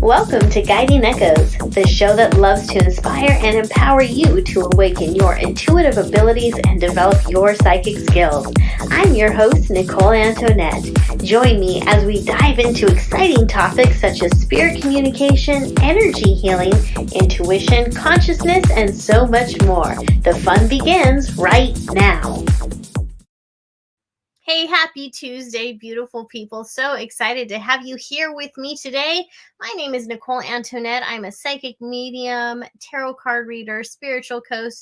Welcome to Guiding Echoes, the show that loves to inspire and empower you to awaken your intuitive abilities and develop your psychic skills. I'm your host, Nicole Antoinette. Join me as we dive into exciting topics such as spirit communication, energy healing, intuition, consciousness, and so much more. The fun begins right now. Hey, happy Tuesday, beautiful people. So excited to have you here with me today. My name is Nicole Antoinette. I'm a psychic medium, tarot card reader, spiritual coach,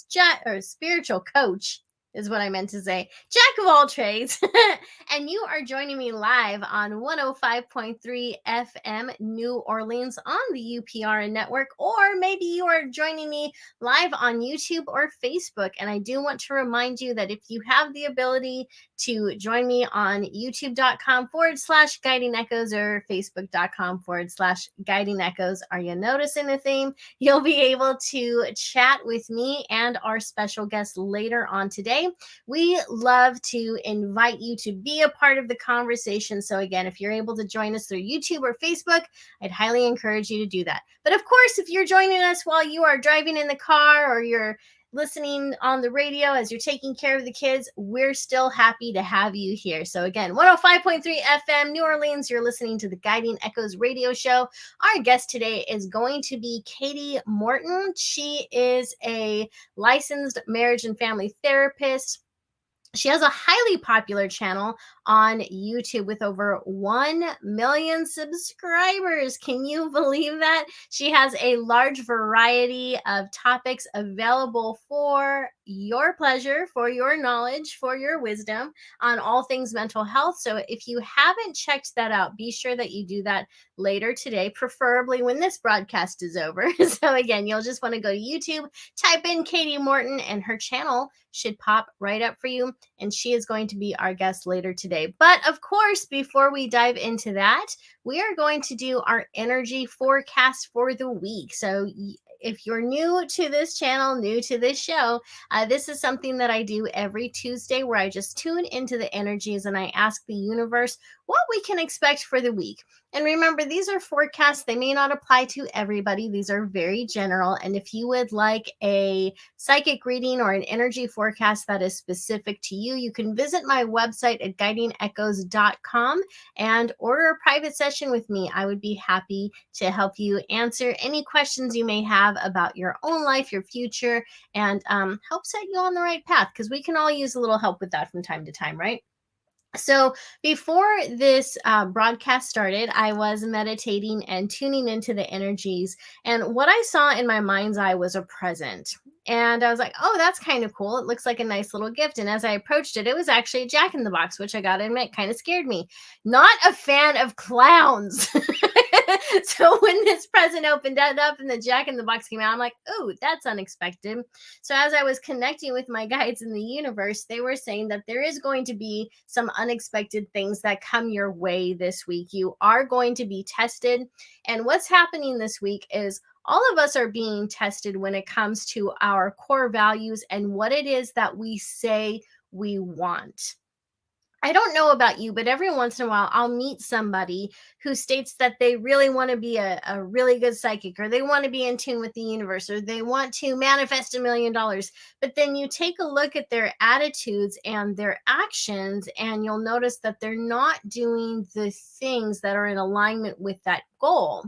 spiritual coach is what I meant to say. Jack of all trades. And you are joining me live on 105.3 FM New Orleans on the UPRN network, or maybe you are joining me live on YouTube or Facebook. And I do want to remind you that if you have the ability to join me on youtube.com/guiding echoes or facebook.com/guiding echoes. Are you noticing the theme? You'll be able to chat with me and our special guest later on today. We love to invite you to be a part of the conversation. So again, if you're able to join us through YouTube or Facebook, I'd highly encourage you to do that. But of course, if you're joining us while you are driving in the car or you're listening on the radio as you're taking care of the kids, we're still happy to have you here. So again, 105.3 FM New Orleans, you're listening to the Guiding Echoes radio show. Our guest today is going to be Katie Morton. She is a licensed marriage and family therapist. She has a highly popular channel on YouTube with over 1 million subscribers. Can you believe that? She has a large variety of topics available for your pleasure, for your knowledge, for your wisdom on all things mental health. So if you haven't checked that out, be sure that you do that later today, preferably when this broadcast is over. So again, you'll just want to go to YouTube, type in Katie Morton, and her channel should pop right up for you. And she is going to be our guest later today. But of course, before we dive into that, we are going to do our energy forecast for the week. So if you're new to this channel, new to this show, this is something that I do every Tuesday where I just tune into the energies and I ask the universe what we can expect for the week. And remember, these are forecasts. They may not apply to everybody. These are very general. And if you would like a psychic reading or an energy forecast that is specific to you, you can visit my website at guidingechoes.com and order a private session with me. I would be happy to help you answer any questions you may have about your own life, your future, and help set you on the right path, because we can all use a little help with that from time to time, right? So before this broadcast started, I was meditating and tuning into the energies. And what I saw in my mind's eye was a present. And I was like, oh, that's kind of cool. It looks like a nice little gift. And as I approached it, it was actually a Jack-in-the-Box, which I got to admit kind of scared me. Not a fan of clowns. So when this present opened up and the Jack-in-the-Box came out, I'm like, oh, that's unexpected. So as I was connecting with my guides in the universe, they were saying that there is going to be some unexpected things that come your way this week. You are going to be tested. And what's happening this week is all of us are being tested when it comes to our core values and what it is that we say we want. I don't know about you, but every once in a while, I'll meet somebody who states that they really want to be a really good psychic, or they want to be in tune with the universe, or they want to manifest $1 million. But then you take a look at their attitudes and their actions, and you'll notice that they're not doing the things that are in alignment with that goal.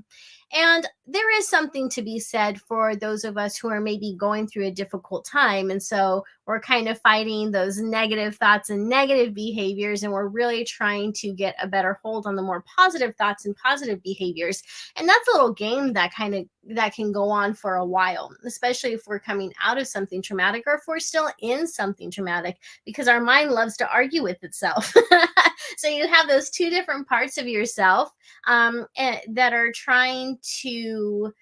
And there is something to be said for those of us who are maybe going through a difficult time. And so we're kind of fighting those negative thoughts and negative behaviors, and we're really trying to get a better hold on the more positive thoughts and positive behaviors. And that's a little game that can go on for a while, especially if we're coming out of something traumatic or if we're still in something traumatic, because our mind loves to argue with itself. So you have those two different parts of yourself that are trying to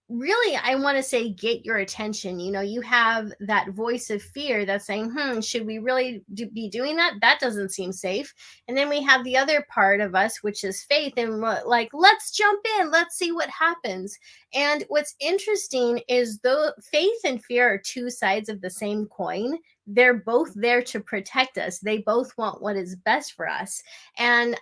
really, I want to say, get your attention. You know, you have that voice of fear that's saying, should we really be doing that? That doesn't seem safe. And then we have the other part of us, which is faith, and like, let's jump in, let's see what happens. And what's interesting is though faith and fear are two sides of the same coin, they're both there to protect us. They both want what is best for us. And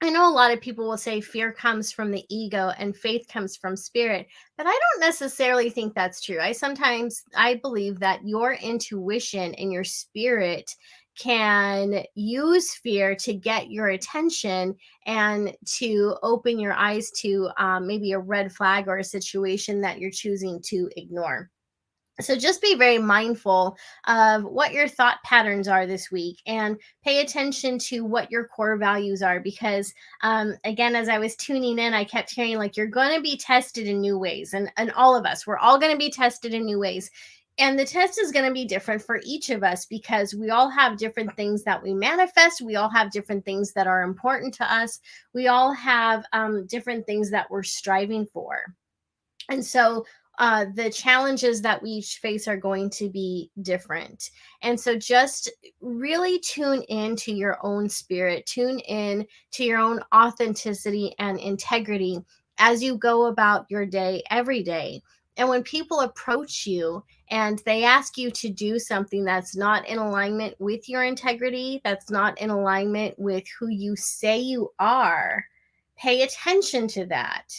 I know a lot of people will say fear comes from the ego and faith comes from spirit, but I don't necessarily think that's true. I believe that your intuition and your spirit can use fear to get your attention and to open your eyes to maybe a red flag or a situation that you're choosing to ignore. So just be very mindful of what your thought patterns are this week and pay attention to what your core values are, because again, as I was tuning in, I kept hearing like you're going to be tested in new ways, and all of us, we're all going to be tested in new ways. And the test is going to be different for each of us because we all have different things that we manifest. We all have different things that are important to us. We all have different things that we're striving for. And so the challenges that we each face are going to be different. And so just really tune in to your own spirit, tune in to your own authenticity and integrity as you go about your day every day. And when people approach you and they ask you to do something that's not in alignment with your integrity, that's not in alignment with who you say you are, pay attention to that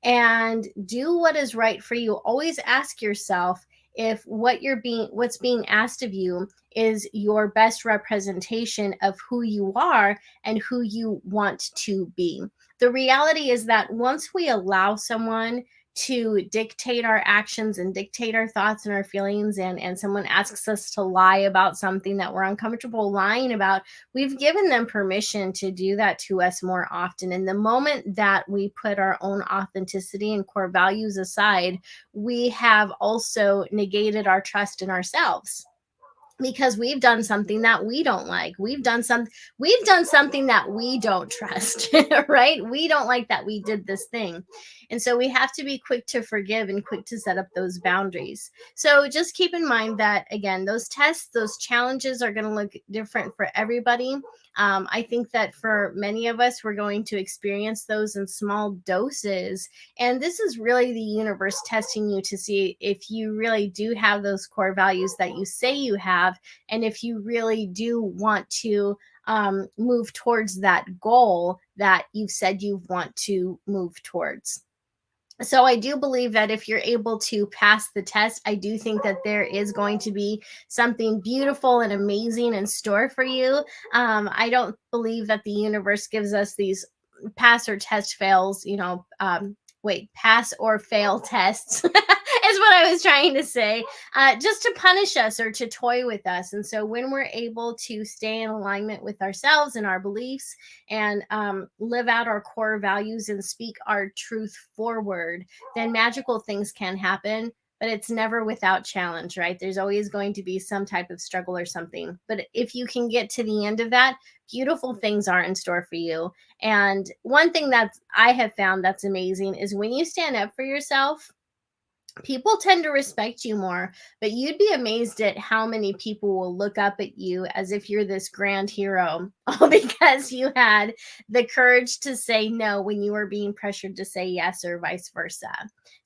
and do what is right for you. Always ask yourself if what's being asked of you is your best representation of who you are and who you want to be. The reality is that once we allow someone to dictate our actions and dictate our thoughts and our feelings, and someone asks us to lie about something that we're uncomfortable lying about, we've given them permission to do that to us more often. And the moment that we put our own authenticity and core values aside, we have also negated our trust in ourselves, because we've done something that we don't like. We've done something that we don't trust, right? We don't like that we did this thing. And so we have to be quick to forgive and quick to set up those boundaries. So just keep in mind that, again, those tests, those challenges are going to look different for everybody. I think that for many of us, we're going to experience those in small doses. And this is really the universe testing you to see if you really do have those core values that you say you have, and if you really do want to move towards that goal that you've said you want to move towards. So I do believe that if you're able to pass the test, I do think that there is going to be something beautiful and amazing in store for you. I don't believe that the universe gives us these pass or test fails, pass or fail tests is what I was trying to say, just to punish us or to toy with us. And so when we're able to stay in alignment with ourselves and our beliefs and live out our core values and speak our truth forward, then magical things can happen. But it's never without challenge, right? There's always going to be some type of struggle or something. But if you can get to the end of that, beautiful things are in store for you. And one thing that I have found that's amazing is when you stand up for yourself, people tend to respect you more. But you'd be amazed at how many people will look up at you as if you're this grand hero, all because you had the courage to say no when you were being pressured to say yes, or vice versa.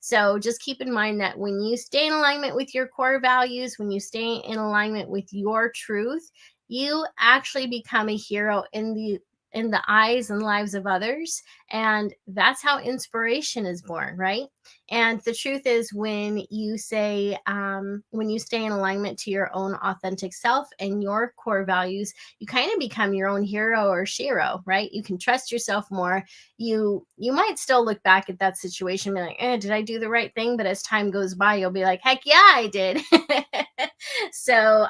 So just keep in mind that when you stay in alignment with your core values, when you stay in alignment with your truth, you actually become a hero in the eyes and lives of others. And that's how inspiration is born, right? And the truth is, when you stay in alignment to your own authentic self and your core values, you kind of become your own hero or shero, right? You can trust yourself more. You might still look back at that situation and be like, did I do the right thing? But as time goes by, you'll be like, heck yeah, I did. So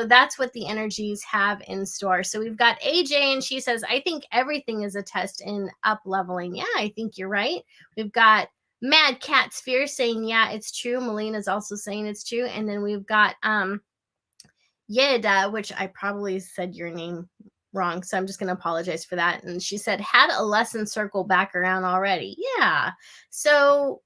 that's what the energies have in store. So we've got AJ, and she says, I think everything is a test in up leveling. Yeah, I think you're right. We've got Mad Cat Sphere saying, yeah, it's true. Melina's also saying it's true. And then we've got Yeda, which I probably said your name wrong, so I'm just going to apologize for that. And she said, had a lesson circle back around already. Yeah. So,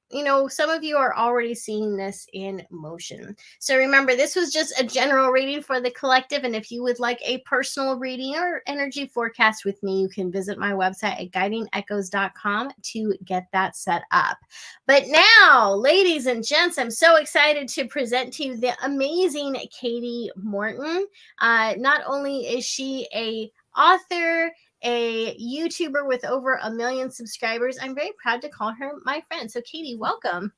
some of you are already seeing this in motion. So remember, this was just a general reading for the collective. And if you would like a personal reading or energy forecast with me, you can visit my website at guidingechoes.com to get that set up. But now, ladies and gents, I'm so excited to present to you the amazing Katie Morton. Not only is she a author a YouTuber with over 1 million subscribers. I'm very proud to call her my friend. So Katie, welcome.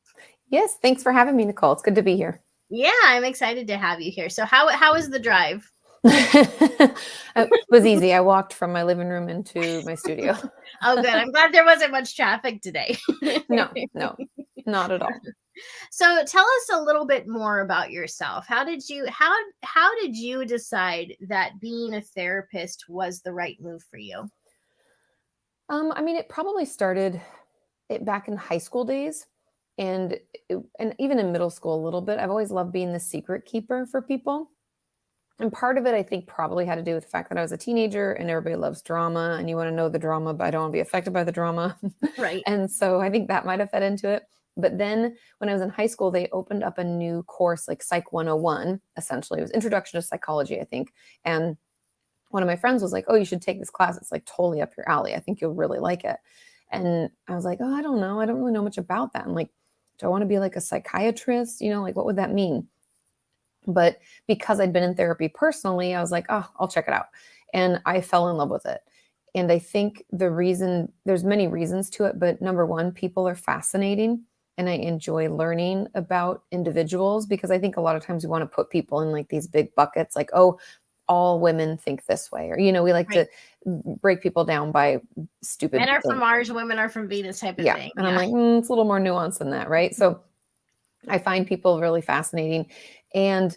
Yes, thanks for having me, Nicole. It's good to be here. Yeah, I'm excited to have you here. So how was the drive? It was easy. I walked from my living room into my studio. Oh, good. I'm glad there wasn't much traffic today. No, not at all. So tell us a little bit more about yourself. How did you decide that being a therapist was the right move for you? I mean, it probably started back in high school days, and even in middle school a little bit. I've always loved being the secret keeper for people. And part of it, I think, probably had to do with the fact that I was a teenager and everybody loves drama and you want to know the drama, but I don't want to be affected by the drama. Right. And so I think that might have fed into it. But then when I was in high school, they opened up a new course like Psych 101, essentially. It was Introduction to Psychology, I think. And one of my friends was like, oh, you should take this class. It's like totally up your alley. I think you'll really like it. And I was like, oh, I don't know. I don't really know much about that. I'm like, do I want to be like a psychiatrist? Like what would that mean? But because I'd been in therapy personally, I was like, oh, I'll check it out. And I fell in love with it. And I think there's many reasons to it, but number one, people are fascinating. And I enjoy learning about individuals because I think a lot of times we want to put people in like these big buckets, like, oh, all women think this way. Or, we like to break people down by stupid Men are things. from Mars, women are from Venus type of thing. And I'm like, it's a little more nuanced than that, right? So I find people really fascinating. And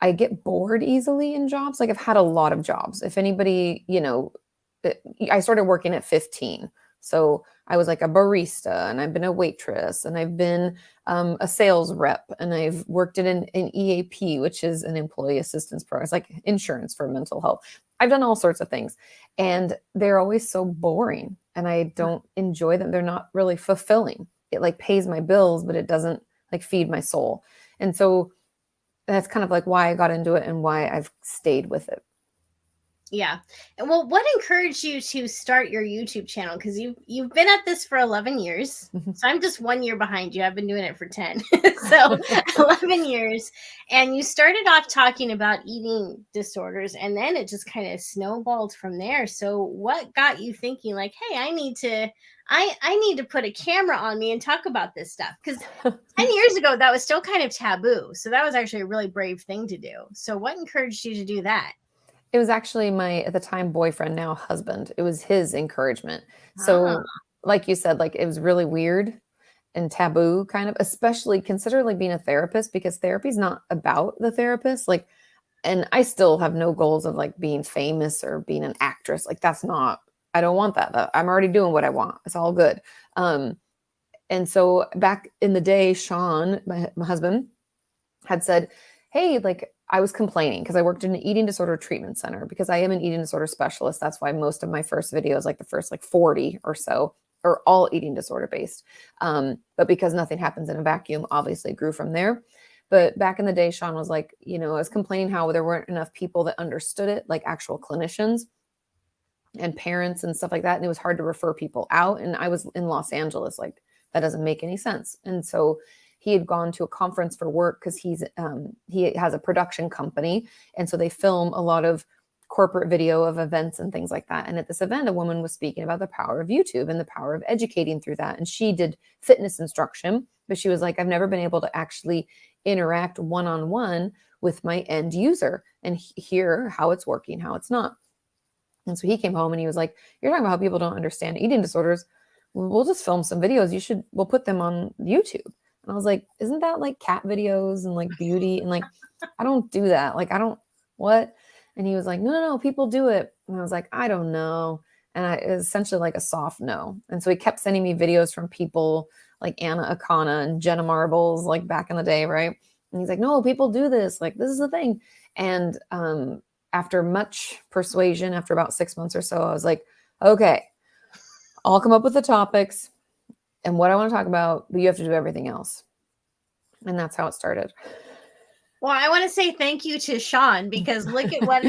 I get bored easily in jobs. Like I've had a lot of jobs. If anybody, I started working at 15. So I was like a barista and I've been a waitress and I've been a sales rep and I've worked in an EAP, which is an employee assistance program. It's like insurance for mental health. I've done all sorts of things and they're always so boring and I don't enjoy them. They're not really fulfilling. It like pays my bills, but it doesn't like feed my soul. And so that's kind of like why I got into it and why I've stayed with it. Yeah. And well, what encouraged you to start your YouTube channel? Because you've been at this for 11 years. So I'm just 1 year behind you. I've been doing it for 10. So 11 years. And you started off talking about eating disorders and then it just kind of snowballed from there. So what got you thinking like, hey, I need to put a camera on me and talk about this stuff? Because 10 years ago, that was still kind of taboo. So that was actually a really brave thing to do. So what encouraged you to do that? It was actually my, at the time, boyfriend, now husband. It was his encouragement. So like you said, like it was really weird and taboo kind of, especially consider like being a therapist because therapy is not about the therapist. Like, and I still have no goals of like being famous or being an actress. Like that's not, I don't want that. I'm already doing what I want. It's all good. And so back in the day, Sean, my husband, had said, hey, like I was complaining because I worked in an eating disorder treatment center because I am an eating disorder specialist. That's why most of my first videos, like the first like 40 or so, are all eating disorder based. But because nothing happens in a vacuum, obviously it grew from there. But back in the day, Sean was like, I was complaining how there weren't enough people that understood it, like actual clinicians and parents and stuff like that. And it was hard to refer people out. And I was in Los Angeles, like that doesn't make any sense. And so he had gone to a conference for work because he has a production company. And so they film a lot of corporate video of events and things like that. And at this event, a woman was speaking about the power of YouTube and the power of educating through that. And she did fitness instruction, but she was like, I've never been able to actually interact one-on-one with my end user and hear how it's working, how it's not. And so he came home and he was like, you're talking about how people don't understand eating disorders. We'll just film some videos. We'll put them on YouTube. And I was like, isn't that like cat videos and like beauty? And like, I don't do that. Like, what? And he was like, no, people do it. And I was like, I don't know. And it was essentially like a soft no. And so he kept sending me videos from people like Anna Akana and Jenna Marbles, like back in the day, right? And he's like, no, people do this. Like, this is the thing. And after much persuasion, after about 6 months or so, I was like, okay, I'll come up with the topics and what I want to talk about, but you have to do everything else. And that's how it started. Well, I want to say thank you to Sean because look at what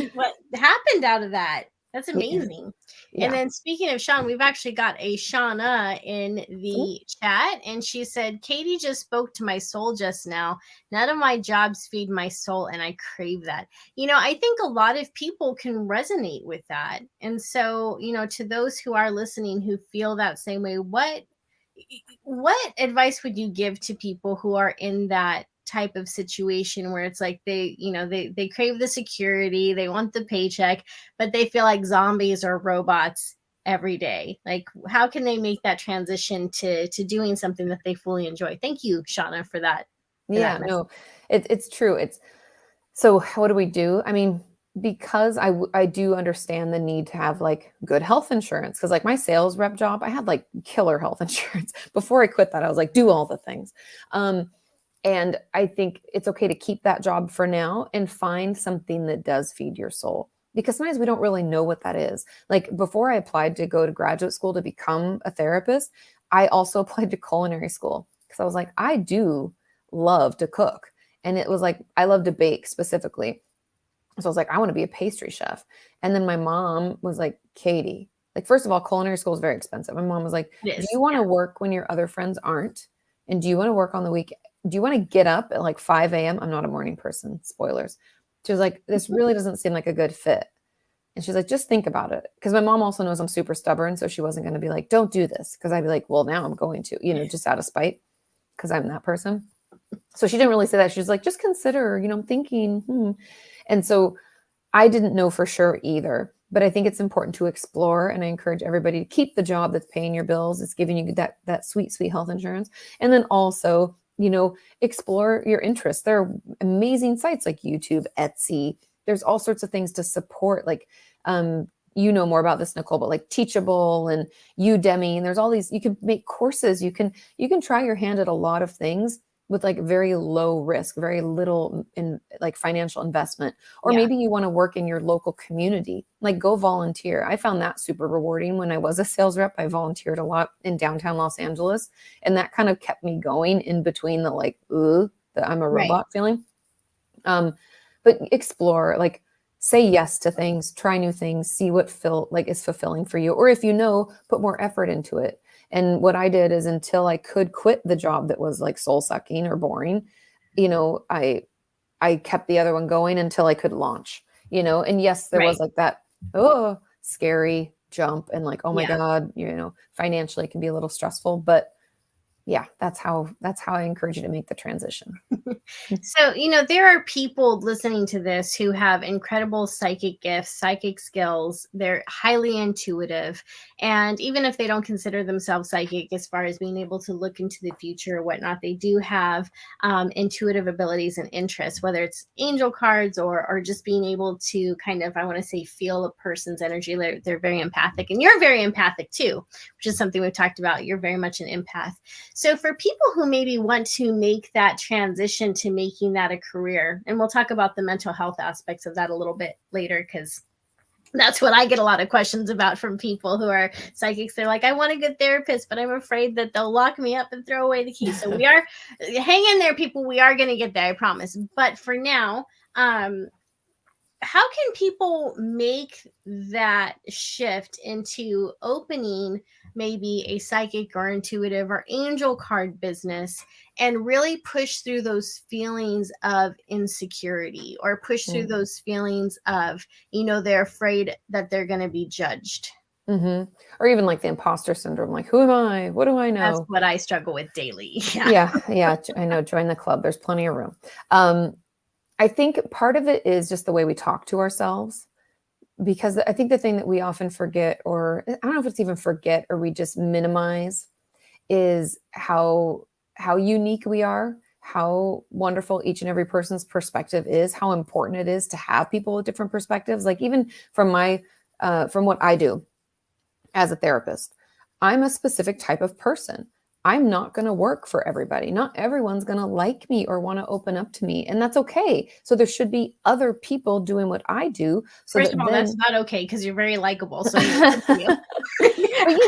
happened out of that. That's Yeah. amazing. And Yeah. then speaking of Sean, we've actually got a Shauna in the chat, and she said, Katie just spoke to my soul just now. None of my jobs feed my soul, and I crave that. I think a lot of people can resonate with that. And so, to those who are listening who feel that same way, what advice would you give to people who are in that type of situation where it's like they crave the security, they want the paycheck, but they feel like zombies or robots every day? Like, how can they make that transition to doing something that they fully enjoy? Thank you, Shauna, for that. Yeah, no, it's true. So what do we do? I mean, because I do understand the need to have like good health insurance, because like my sales rep job, I had like killer health insurance. Before I quit that, I was like, do all the things. And I think it's okay to keep that job for now and find something that does feed your soul. Because sometimes we don't really know what that is. Like before I applied to go to graduate school to become a therapist, I also applied to culinary school because I was like, I do love to cook. And it was like, I love to bake specifically. So I was like, I want to be a pastry chef. And then my mom was like, Katie, like, first of all, culinary school is very expensive. My mom was like, It do is. you want to work when your other friends aren't? And do you want to work on the week? Do you want to get up at like 5 a.m.? I'm not a morning person, spoilers. She was like, this really doesn't seem like a good fit. And she's like, just think about it. Because my mom also knows I'm super stubborn. So she wasn't going to be like, don't do this. Because I'd be like, well, now I'm going to, just out of spite, because I'm that person. So she didn't really say that. She was like, just consider, thinking. And so I didn't know for sure either. But I think it's important to explore. And I encourage everybody to keep the job that's paying your bills. It's giving you that sweet, sweet health insurance. And then also, explore your interests. There are amazing sites like YouTube, Etsy. There's all sorts of things to support. Like, you know more about this, Nicole, but like Teachable and Udemy. And there's all these, you can make courses. You can try your hand at a lot of things with like very low risk, very little in like financial investment. Or maybe you want to work in your local community, like go volunteer. I found that super rewarding. When I was a sales rep, I volunteered a lot in downtown Los Angeles. And that kind of kept me going in between the like, that I'm a robot feeling. But explore, like say yes to things, try new things, see what is fulfilling for you. Or if put more effort into it. And what I did is until I could quit the job that was like soul sucking or boring, I kept the other one going until I could launch, and yes, there was like that, scary jump and like, oh my God, financially it can be a little stressful, but yeah, that's how I encourage you to make the transition. So, there are people listening to this who have incredible psychic gifts, psychic skills. They're highly intuitive. And even if they don't consider themselves psychic, as far as being able to look into the future or whatnot, they do have intuitive abilities and interests, whether it's angel cards or just being able to kind of, I want to say, feel a person's energy. They're very empathic. And you're very empathic too, which is something we've talked about. You're very much an empath. So for people who maybe want to make that transition to making that a career, and we'll talk about the mental health aspects of that a little bit later, because that's what I get a lot of questions about from people who are psychics. They're like, I want a good therapist, but I'm afraid that they'll lock me up and throw away the key. So hang in there, people. We are going to get there, I promise. But for now, how can people make that shift into opening maybe a psychic or intuitive or angel card business and really push through those feelings of insecurity, or push through those feelings of, they're afraid that they're going to be judged? Or even like the imposter syndrome, like, who am I? What do I know? That's what I struggle with daily. Yeah. I know. Join the club. There's plenty of room. I think part of it is just the way we talk to ourselves, because I think the thing that we often forget, or I don't know if it's even forget or we just minimize, is how unique we are, how wonderful each and every person's perspective is, how important it is to have people with different perspectives. Like even from what I do as a therapist, I'm a specific type of person. I'm not going to work for everybody. Not everyone's going to like me or want to open up to me. And that's okay. So there should be other people doing what I do. So First of all, that's not okay, because you're very likable. So you.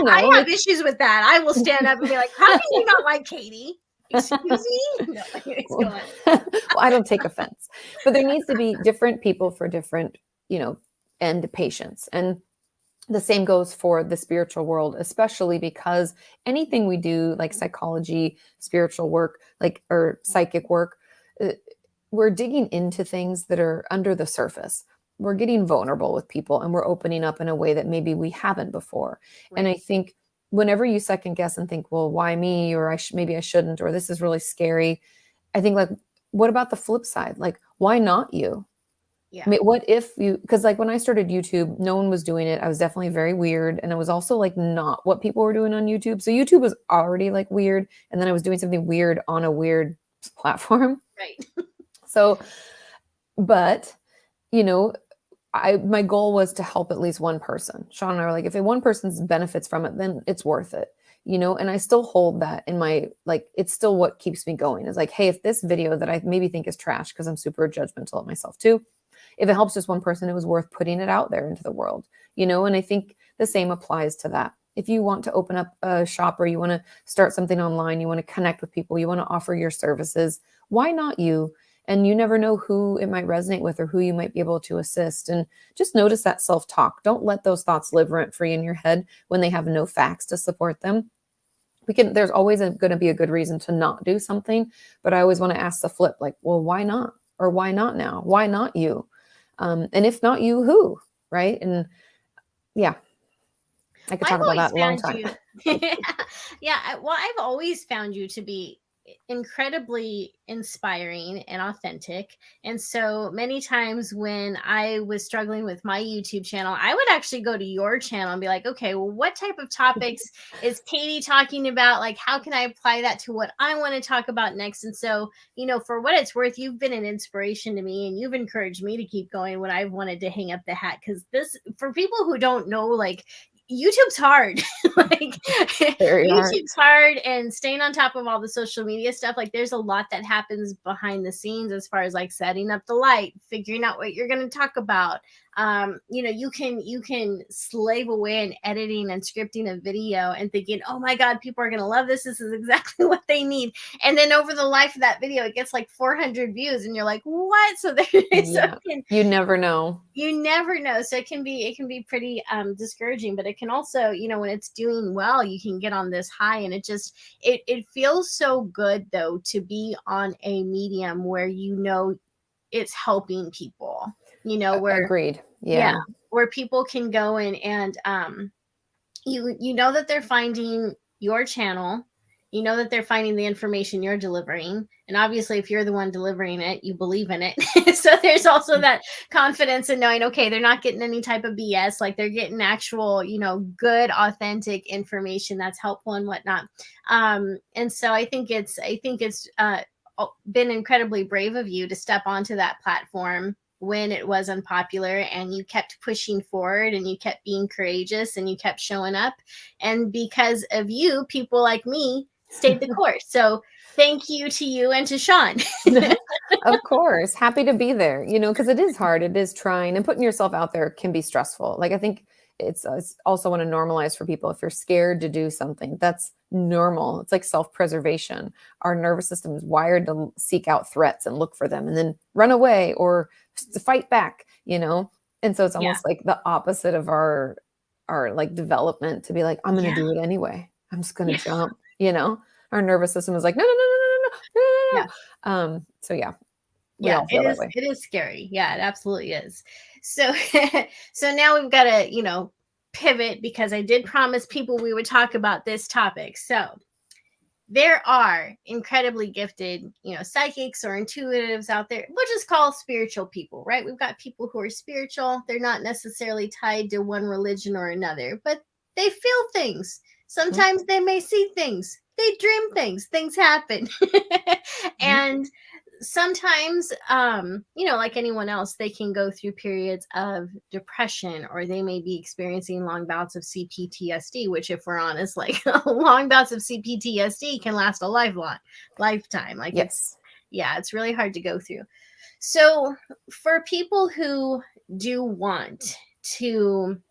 I have issues with that. I will stand up and be like, how can you not like Katie? Excuse me? No, go on. Well, I don't take offense. But there needs to be different people for different, end patients. And The same goes for the spiritual world, especially because anything we do, like psychology, spiritual work, like, or psychic work, uh, we're digging into things that are under the surface. We're getting vulnerable with people and we're opening up in a way that maybe we haven't before. And Right. I think whenever you second guess and think, well, why me? Or maybe I shouldn't, or this is really scary. I think, like, what about the flip side? Like, why not you? I Yeah. mean, what if you, because like when I started YouTube, no one was doing it. I was definitely very weird. And it was also like not what people were doing on YouTube. So YouTube was already like weird. And then I was doing something weird on a weird platform. Right. So, but, you know, my goal was to help at least one person. Sean and I were like, if one person benefits from it, then it's worth it, and I still hold that in my, like, it's still what keeps me going, is like, hey, if this video that I maybe think is trash, because I'm super judgmental of myself too, if it helps just one person, it was worth putting it out there into the world, and I think the same applies to that. If you want to open up a shop, or you want to start something online, you want to connect with people, you want to offer your services, why not you? And you never know who it might resonate with or who you might be able to assist. And just notice that self-talk. Don't let those thoughts live rent-free in your head when they have no facts to support them. There's always going to be a good reason to not do something, but I always want to ask the flip, like, well, why not? Or why not now? Why not you? And if not you, who? Right? And yeah, I could Well, I've talk about always that a long found time. you. Yeah. Well, I've always found you to be incredibly inspiring and authentic. And so many times when I was struggling with my YouTube channel, I would actually go to your channel and be like, okay, well, what type of topics is Katie talking about? Like, how can I apply that to what I want to talk about next? And so, for what it's worth, you've been an inspiration to me and you've encouraged me to keep going when I've wanted to hang up the hat. Because for people who don't know, like, YouTube's hard. Like, Very hard. YouTube's hard, and staying on top of all the social media stuff, like, there's a lot that happens behind the scenes as far as like setting up the light, figuring out what you're going to talk about. You can slave away in editing and scripting a video and thinking, oh my God, people are going to love this. This is exactly what they need. And then over the life of that video, it gets like 400 views and you're like, what? So there, so Yeah. You never know. you never know. So it can be pretty discouraging, but it can also, when it's doing well, you can get on this high, and it feels so good though to be on a medium where it's helping people, where, Agreed. yeah, Yeah. where people can go in and you know that they're finding your channel, that they're finding the information you're delivering, and obviously if you're the one delivering it, you believe in it. So there's also that confidence in knowing, okay, they're not getting any type of BS, like they're getting actual, good authentic information that's helpful and whatnot. And so I think it's been incredibly brave of you to step onto that platform when it was unpopular, and you kept pushing forward and you kept being courageous and you kept showing up, and because of you, people like me stayed the course. So thank you to you and to Sean. Of course. Happy to be there, because it is hard. It is trying, and putting yourself out there can be stressful. Like, I think it's also want to normalize for people. If you're scared to do something, that's normal. It's like self-preservation. Our nervous system is wired to seek out threats and look for them and then run away or to fight back. And so it's Yeah. almost like the opposite of our like development to be like, I'm going to Yeah. do it anyway. I'm just going Yeah. to jump. Our nervous system is like, no, no, no, no, no, no, no, no, Yeah. no. So yeah, we Yeah, all it feel that is way. it is scary. Yeah, it absolutely is. So so now we've got to, pivot, because I did promise people we would talk about this topic. So there are incredibly gifted, psychics or intuitives out there. We'll just call spiritual people, right? We've got people who are spiritual. They're not necessarily tied to one religion or another, but they feel things. Mhm, Sometimes they may see things. They dream things happen. mhm. And sometimes, like anyone else, they can go through periods of depression, or they may be experiencing long bouts of CPTSD, which, if we're honest, like, long bouts of CPTSD can last a lifetime. Like, Yes. it's really hard to go through. So for people who do want to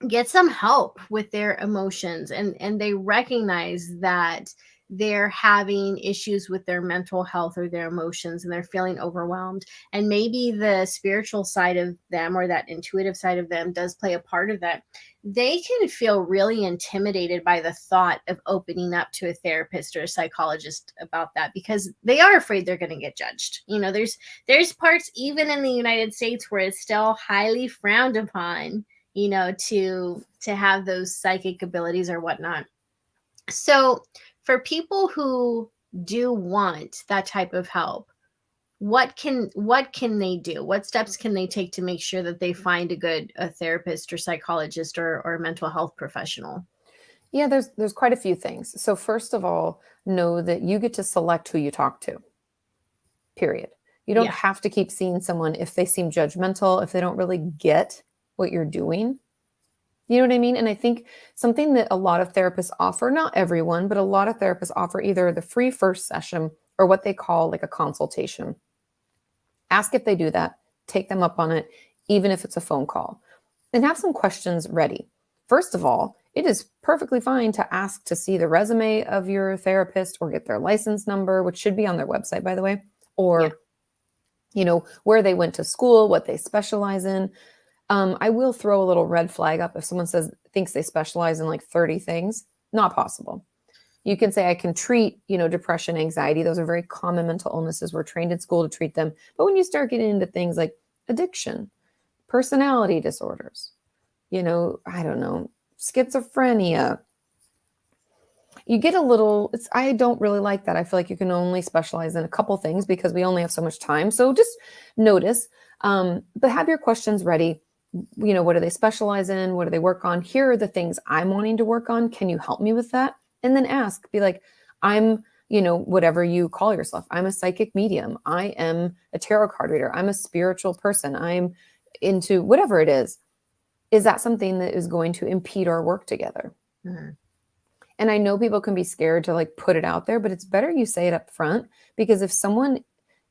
get some help with their emotions, and they recognize that they're having issues with their mental health or their emotions and they're feeling overwhelmed. And maybe the spiritual side of them or that intuitive side of them does play a part of that. They can feel really intimidated by the thought of opening up to a therapist or a psychologist about that because they are afraid they're going to get judged. There's parts even in the United States where it's still highly frowned upon, to have those psychic abilities or whatnot. So for people who do want that type of help, what can they do? What steps can they take to make sure that they find a therapist or psychologist or mental health professional? Yeah, there's quite a few things. So first of all, know that you get to select who you talk to. Period. You don't have to keep seeing someone if they seem judgmental, if they don't really get what you're doing. You know what I mean? And I think something that a lot of therapists offer, not everyone, but a lot of therapists offer either the free first session or what they call like a consultation. Ask if they do that, take them up on it, even if it's a phone call, and have some questions ready. First of all, it is perfectly fine to ask to see the resume of your therapist or get their license number, which should be on their website, by the way, or, where they went to school, what they specialize in. I will throw a little red flag up if someone thinks they specialize in like 30 things. Not possible. You can say I can treat, depression, anxiety. Those are very common mental illnesses. We're trained in school to treat them. But when you start getting into things like addiction, personality disorders, I don't know, schizophrenia, you get a little, I don't really like that. I feel like you can only specialize in a couple things because we only have so much time. So just notice, but have your questions ready. What do they specialize in? What do they work on? Here are the things I'm wanting to work on. Can you help me with that? And then ask, be like, I'm, whatever you call yourself. I'm a psychic medium. I am a tarot card reader. I'm a spiritual person. I'm into whatever it is. Is that something that is going to impede our work together? Mm-hmm. And I know people can be scared to like put it out there, but it's better you say it up front, because if someone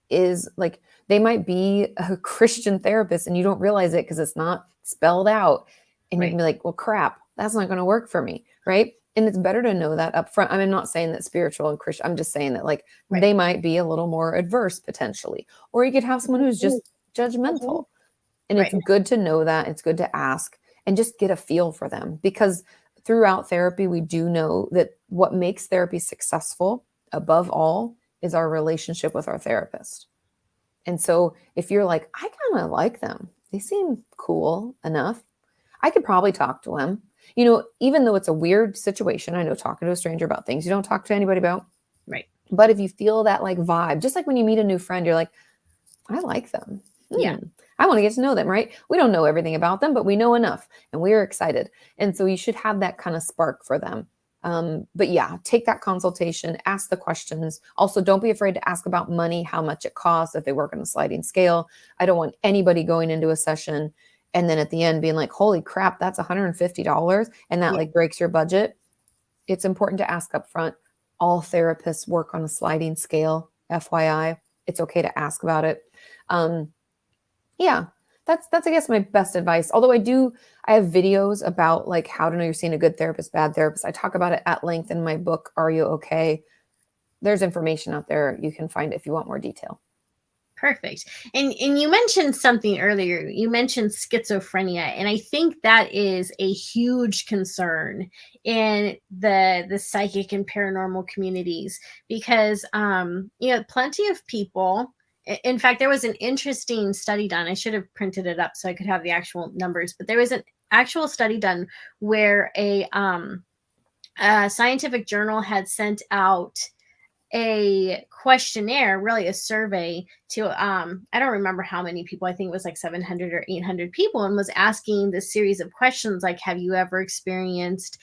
is like, they might be a Christian therapist and you don't realize it because it's not spelled out. And you can be like, well, crap, that's not going to work for me. Right. And it's better to know that up front. I'm not saying that spiritual and Christian, I'm just saying that like they might be a little more adverse potentially, or you could have someone who's just judgmental. And it's good to know that. It's good to ask and just get a feel for them, because throughout therapy, we do know that what makes therapy successful above all is our relationship with our therapist. And so if you're like, I kind of like them, they seem cool enough, I could probably talk to them. Even though it's a weird situation, I know talking to a stranger about things you don't talk to anybody about. Right. But if you feel that like vibe, just like when you meet a new friend, you're like, I like them. Yeah. I want to get to know them, right? We don't know everything about them, but we know enough and we are excited. And so you should have that kind of spark for them. But yeah, take that consultation, ask the questions. Also, don't be afraid to ask about money, how much it costs, if they work on a sliding scale. I don't want anybody going into a session and then at the end being like, holy crap, that's $150. And that like breaks your budget. It's important to ask up front. All therapists work on a sliding scale, FYI. It's okay to ask about it. Yeah, that's I guess my best advice. Although I have videos about like how to know you're seeing a good therapist, bad therapist. I talk about it at length in my book, Are You Okay? There's information out there. You can find it if you want more detail. Perfect. And you mentioned something earlier. You mentioned schizophrenia, and I think that is a huge concern in the psychic and paranormal communities, because plenty of people. In fact, there was an interesting study done. I should have printed it up so I could have the actual numbers, but there was an actual study done where a scientific journal had sent out a questionnaire, really a survey to I don't remember how many people, I think it was like 700 or 800 people, and was asking this series of questions like, have you ever experienced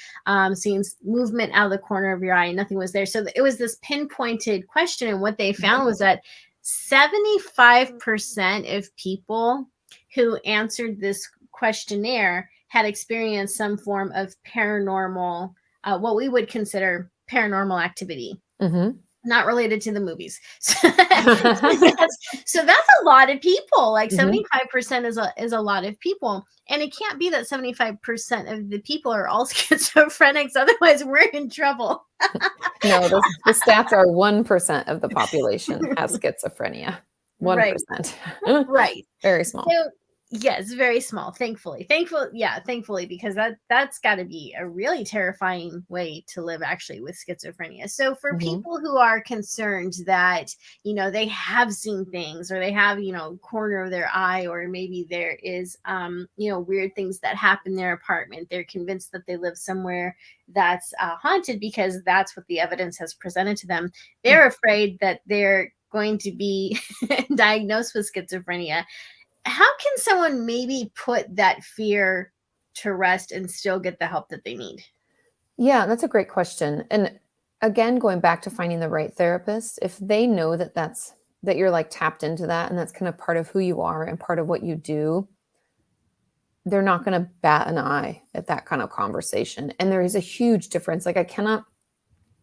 seeing movement out of the corner of your eye? And nothing was there. So it was this pinpointed question, and what they found was that 75% of people who answered this questionnaire had experienced some form of paranormal, what we would consider paranormal activity. Mm-hmm. Not related to the movies. So that's a lot of people. Like 75% is a lot of people. And it can't be that 75% of the people are all schizophrenics. Otherwise, we're in trouble. No, the stats are 1% of the population has schizophrenia. Right. 1%. Right. Very small. So yes, very small. Thankfully, thankfully, because that's got to be a really terrifying way to live, actually, with schizophrenia. So for Mhm. people who are concerned that they have seen things, or they have corner of their eye, or maybe there is weird things that happen in their apartment, they're convinced that they live somewhere that's haunted because that's what the evidence has presented to them. They're afraid that they're going to be diagnosed with schizophrenia. How can someone maybe put that fear to rest and still get the help that they need? Yeah, that's a great question. And again, going back to finding the right therapist, if they know that you're like tapped into that and that's kind of part of who you are and part of what you do, they're not going to bat an eye at that kind of conversation. And there is a huge difference. Like I cannot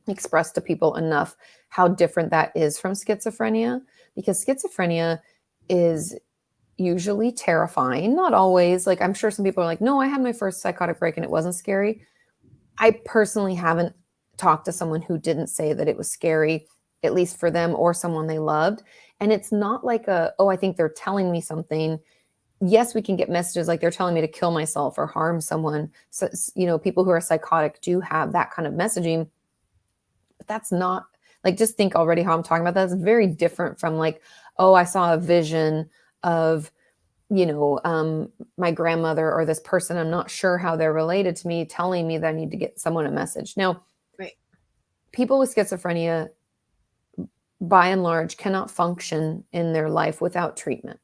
express to people enough how different that is from schizophrenia, because schizophrenia is usually terrifying, not always. Like I'm sure some people are like, no, I had my first psychotic break and it wasn't scary. I personally haven't talked to someone who didn't say that it was scary, at least for them or someone they loved. And it's not like I think they're telling me something. Yes, we can get messages like they're telling me to kill myself or harm someone. So, people who are psychotic do have that kind of messaging, but that's not like, just think already how I'm talking about that. That's very different from like, oh, I saw a vision of, my grandmother or this person, I'm not sure how they're related to me, telling me that I need to get someone a message. Now, Right. people with schizophrenia, by and large, cannot function in their life without treatment.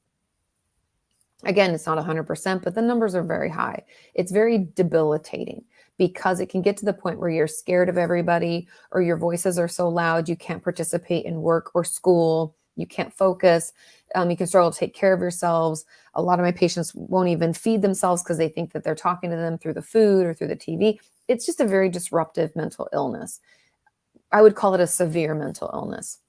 Again, it's not 100%, but the numbers are very high. It's very debilitating because it can get to the point where you're scared of everybody, or your voices are so loud you can't participate in work or school. You can't focus. You can struggle to take care of yourselves. A lot of my patients won't even feed themselves because they think that they're talking to them through the food or through the TV. It's just a very disruptive mental illness. I would call it a severe mental illness.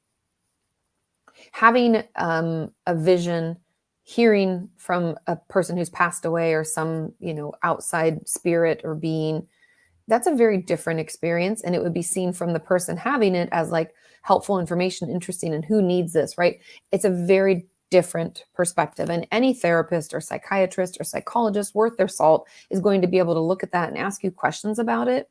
Having a vision, hearing from a person who's passed away or some, outside spirit or being, that's a very different experience. And it would be seen from the person having it as like helpful information, interesting, and who needs this, right? It's a very different perspective. And any therapist or psychiatrist or psychologist worth their salt is going to be able to look at that and ask you questions about it.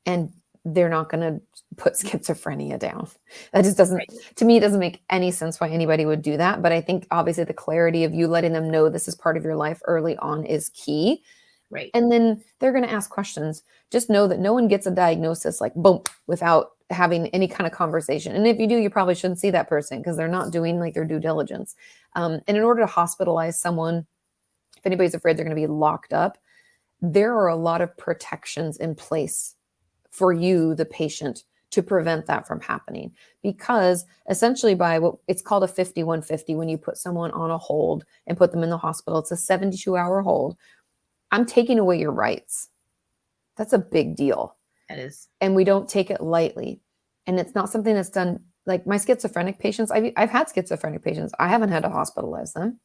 And they're not going to put schizophrenia down. That just doesn't, Right. to me, it doesn't make any sense why anybody would do that. But I think obviously the clarity of you letting them know this is part of your life early on is key. Right. And then they're going to ask questions. Just know that no one gets a diagnosis like boom without having any kind of conversation. And if you do, you probably shouldn't see that person because they're not doing like their due diligence. And in order to hospitalize someone, if anybody's afraid they're going to be locked up, there are a lot of protections in place for you, the patient, to prevent that from happening. Because essentially by what it's called a 5150, when you put someone on a hold and put them in the hospital, it's a 72-hour hold. I'm taking away your rights. That's a big deal. That is. And we don't take it lightly. And it's not something that's done, like my schizophrenic patients. I've had schizophrenic patients. I haven't had to hospitalize them.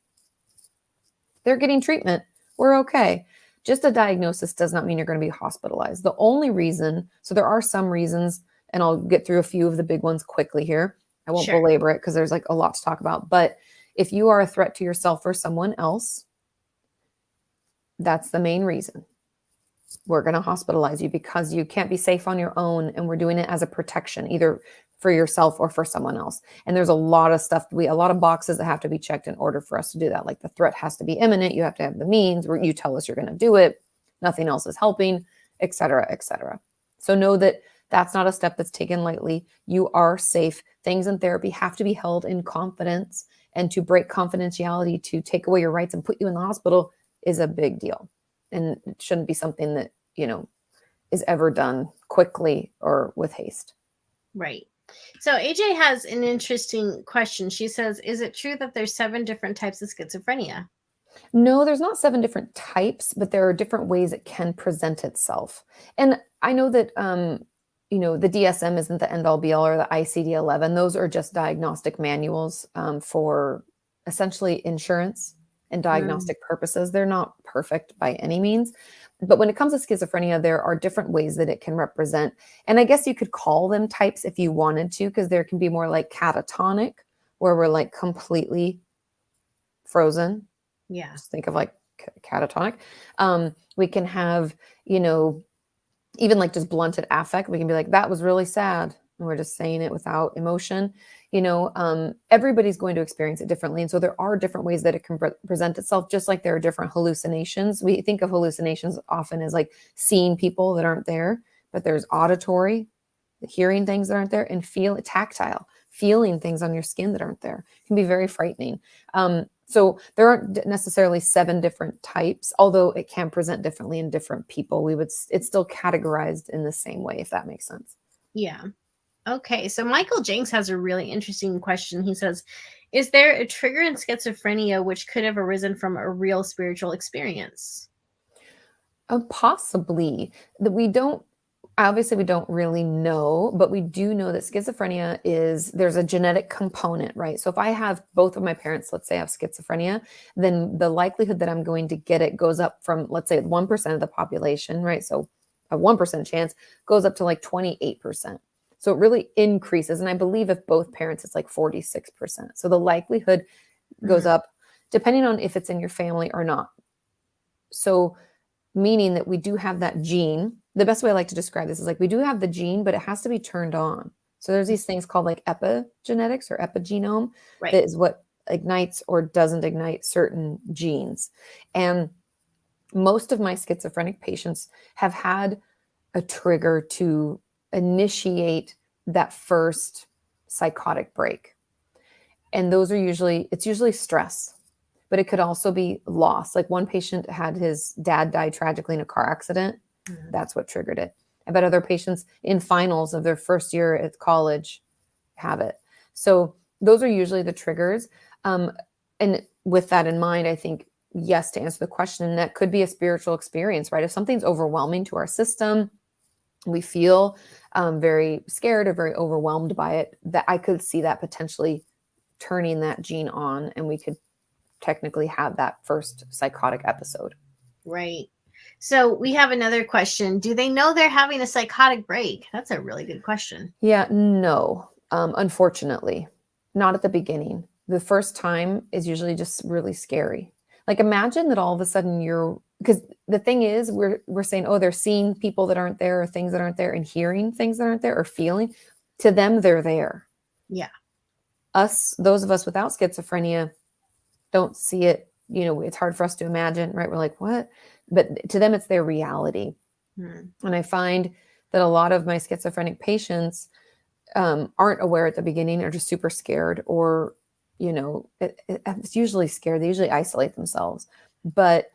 They're getting treatment. We're okay. Just a diagnosis does not mean you're going to be hospitalized. The only reason, so there are some reasons, and I'll get through a few of the big ones quickly here. I won't belabor it because there's like a lot to talk about. But if you are a threat to yourself or someone else, that's the main reason. We're going to hospitalize you because you can't be safe on your own. And we're doing it as a protection, either for yourself or for someone else. And there's a lot of stuff, a lot of boxes that have to be checked in order for us to do that. Like the threat has to be imminent. You have to have the means where you tell us you're going to do it. Nothing else is helping, et cetera, et cetera. So know that that's not a step that's taken lightly. You are safe. Things in therapy have to be held in confidence, and to break confidentiality, to take away your rights and put you in the hospital is a big deal. And it shouldn't be something that, is ever done quickly or with haste. Right. So AJ has an interesting question. She says, is it true that there's 7 different types of schizophrenia? No, there's not 7 different types, but there are different ways it can present itself. And I know that, the DSM isn't the end all be all, or the ICD-11. Those are just diagnostic manuals for essentially insurance and diagnostic purposes. They're not perfect by any means, But when it comes to schizophrenia, there are different ways that it can represent. And I guess you could call them types if you wanted to, because there can be more like catatonic, where we're like completely frozen. Yeah. Just think of like catatonic. We can have, you know, even like just blunted affect. We can be like, that was really sad. And we're just saying it without emotion. You know, everybody's going to experience it differently. And so there are different ways that it can present itself, just like there are different hallucinations. We think of hallucinations often as like seeing people that aren't there, but there's auditory, hearing things that aren't there, and tactile, feeling things on your skin that aren't there. It can be very frightening. So there aren't necessarily 7 different types, although it can present differently in different people. It's still categorized in the same way, if that makes sense. Yeah. Okay. So Michael Jenks has a really interesting question. He says, is there a trigger in schizophrenia which could have arisen from a real spiritual experience? Possibly. That we don't Obviously we don't really know, but we do know that schizophrenia there's a genetic component, right? So if I have both of my parents, let's say, have schizophrenia, then the likelihood that I'm going to get it goes up from, let's say, 1% of the population, right? So a 1% chance goes up to like 28%. So it really increases. And I believe if both parents, it's like 46%. So the likelihood goes up depending on if it's in your family or not. So meaning that we do have that gene. The best way I like to describe this is like we do have the gene, but it has to be turned on. So there's these things called like epigenetics or epigenome. Right. That is what ignites or doesn't ignite certain genes. And most of my schizophrenic patients have had a trigger to initiate that first psychotic break. And it's usually stress, but it could also be loss. Like one patient had his dad die tragically in a car accident. That's what triggered it. I bet other patients in finals of their first year at college have it. So those are usually the triggers. And with that in mind, I think, yes, to answer the question, that could be a spiritual experience, right? If something's overwhelming to our system, we feel very scared or very overwhelmed by it, that I could see that potentially turning that gene on, and we could technically have that first psychotic episode. Right. So we have another question. Do they know they're having a psychotic break? That's a really good question. Yeah, no, unfortunately, not at the beginning. The first time is usually just really scary. Like imagine that all of a sudden because the thing is, we're saying, oh, they're seeing people that aren't there or things that aren't there and hearing things that aren't there or feeling. To them, they're there. Yeah. Those of us without schizophrenia don't see it. You know, it's hard for us to imagine, right? We're like, what? But to them, it's their reality. And I find that a lot of my schizophrenic patients aren't aware at the beginning, or just super scared, or, you know, it's usually scared. They usually isolate themselves. But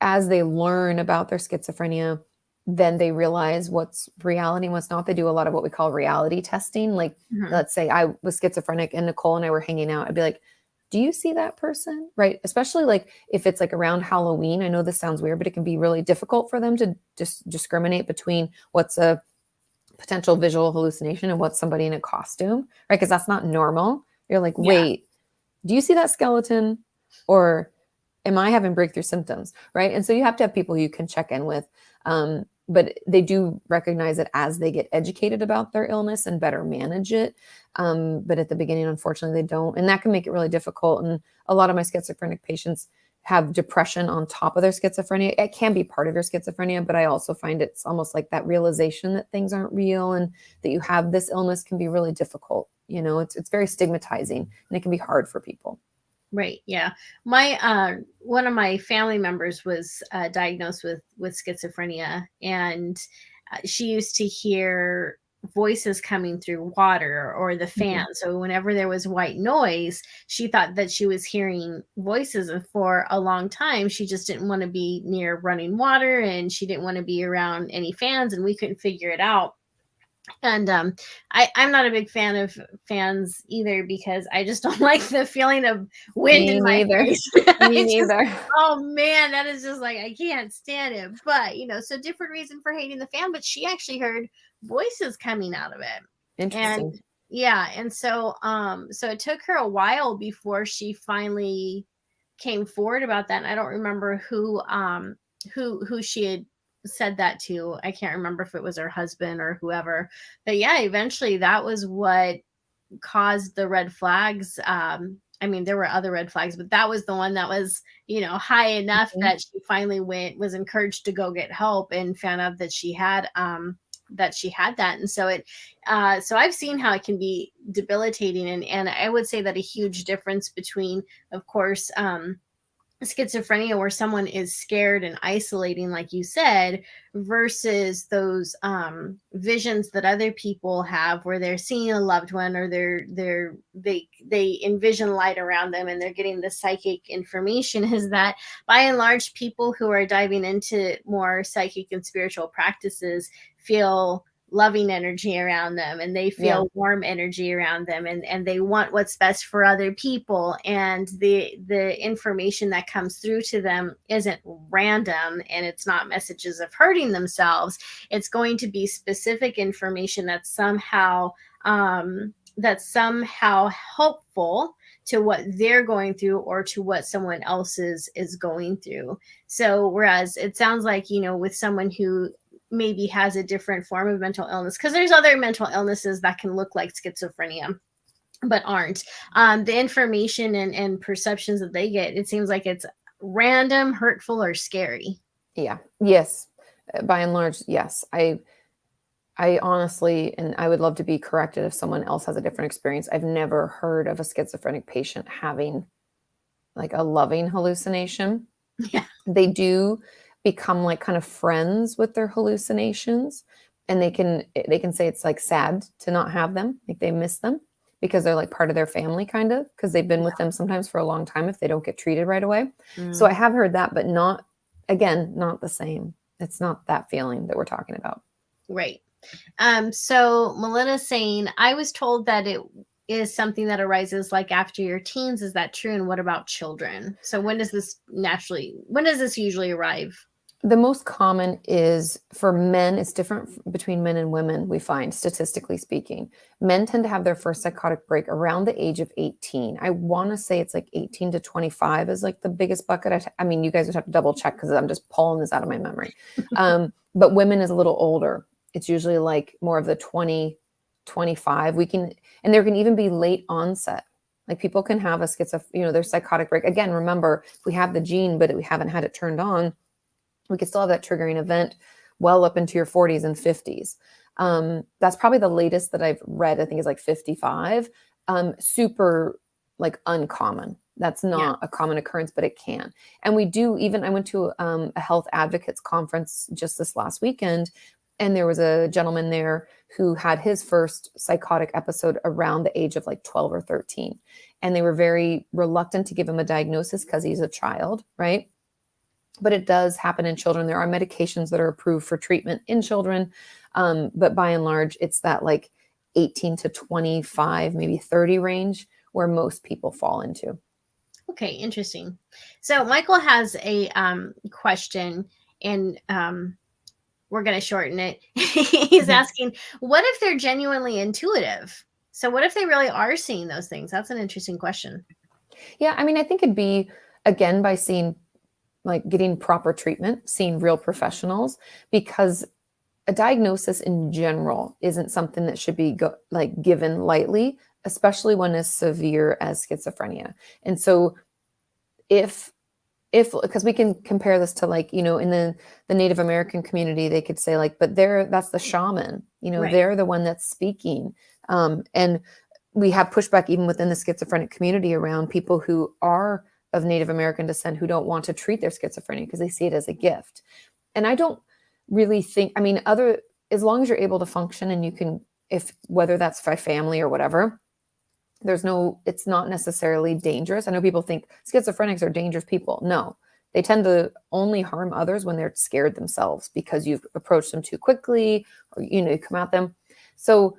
as they learn about their schizophrenia, then they realize what's reality and what's not. They do a lot of what we call reality testing. Like, let's say I was schizophrenic and Nicole and I were hanging out. I'd be like, do you see that person? Right. Especially like if it's like around Halloween. I know this sounds weird, but it can be really difficult for them to just discriminate between what's a potential visual hallucination and what's somebody in a costume, right? Because that's not normal. You're like, wait, do you see that skeleton? Or am I having breakthrough symptoms? Right. And so you have to have people you can check in with. But they do recognize it as they get educated about their illness and better manage it. But at the beginning, unfortunately, they don't. And that can make it really difficult. And a lot of my schizophrenic patients have depression on top of their schizophrenia. It can be part of your schizophrenia, but I also find it's almost like that realization that things aren't real and that you have this illness can be really difficult. You know, it's very stigmatizing and it can be hard for people. Right. Yeah. My one of my family members was diagnosed with schizophrenia, and she used to hear voices coming through water or the fan. So whenever there was white noise, she thought that she was hearing voices, and for a long time she just didn't want to be near running water, and she didn't want to be around any fans, and we couldn't figure it out. And I'm not a big fan of fans either, because I just don't like the feeling of wind in my face. Me neither. Oh man, that is just like, I can't stand it. But you know, so different reason for hating the fan, but she actually heard voices coming out of it. Interesting. And yeah, and so so it took her a while before she finally came forward about that. And I don't remember who she had said that to, I can't remember if it was her husband or whoever, but yeah, eventually that was what caused the red flags. I mean, there were other red flags, but that was the one that was, high enough Mhm. that she finally was encouraged to go get help and found out that she had that. And so so I've seen how it can be debilitating. And I would say that a huge difference between, of course, schizophrenia, where someone is scared and isolating, like you said, versus those visions that other people have, where they're seeing a loved one, or they envision light around them and they're getting the psychic information, is that by and large, people who are diving into more psychic and spiritual practices feel loving energy around them, and they Yeah. feel warm energy around them, and they want what's best for other people, and the information that comes through to them isn't random, and it's not messages of hurting themselves. It's going to be specific information that's somehow helpful to what they're going through, or to what someone else is going through. So whereas it sounds like, with someone who maybe has a different form of mental illness, because there's other mental illnesses that can look like schizophrenia but aren't, the information and perceptions that they get, it seems like it's random, hurtful, or scary. Yeah. Yes. By and large, yes. I honestly, and I would love to be corrected if someone else has a different experience. I've never heard of a schizophrenic patient having like a loving hallucination. Yeah. They do become like kind of friends with their hallucinations, and they can say it's like sad to not have them, like they miss them because they're like part of their family, kind of, because they've been with them sometimes for a long time if they don't get treated right away. So I have heard that, but not, again, not the same. It's not that feeling that we're talking about. Right. So Melinda's saying, I was told that it is something that arises like after your teens. Is that true? And what about children? So when does this usually arrive? The most common is for men. It's different between men and women, we find, statistically speaking. Men tend to have their first psychotic break around the age of 18. I want to say it's like 18 to 25 is like the biggest bucket. I mean, you guys would have to double check because I'm just pulling this out of my memory. But women is a little older. It's usually like more of the 20, 25. And there can even be late onset. Like people can have a their psychotic break. Again, remember, if we have the gene, but we haven't had it turned on, we could still have that triggering event well up into your 40s and 50s. That's probably the latest that I've read. I think is like 55. Super like uncommon. That's not a common occurrence, but it can. And we do, even I went to a health advocates conference just this last weekend, and there was a gentleman there who had his first psychotic episode around the age of like 12 or 13. And they were very reluctant to give him a diagnosis because he's a child, right? But it does happen in children. There are medications that are approved for treatment in children. But by and large, it's that like 18 to 25, maybe 30 range where most people fall into. Okay, interesting. So Michael has a question, and we're going to shorten it. He's asking, what if they're genuinely intuitive? So what if they really are seeing those things? That's an interesting question. Yeah, I mean, I think it'd be, again, by getting proper treatment, seeing real professionals, because a diagnosis in general isn't something that should be given lightly, especially when as severe as schizophrenia. And so if because we can compare this to in the Native American community, they could say but that's the shaman, Right. they're the one that's speaking. And we have pushback even within the schizophrenic community around people who are of Native American descent who don't want to treat their schizophrenia because they see it as a gift. And I don't really think, as long as you're able to function and you can, whether that's for family or whatever, it's not necessarily dangerous. I know people think schizophrenics are dangerous people. No, they tend to only harm others when they're scared themselves because you've approached them too quickly, or, you come at them. So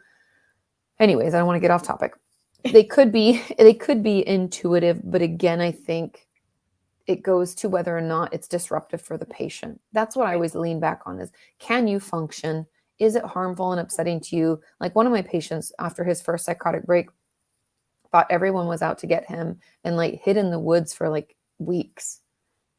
anyways, I don't want to get off topic. They could be intuitive, but again, I think it goes to whether or not it's disruptive for the patient. That's what I always lean back on is, can you function? Is it harmful and upsetting to you? Like one of my patients, after his first psychotic break, thought everyone was out to get him and hid in the woods for weeks.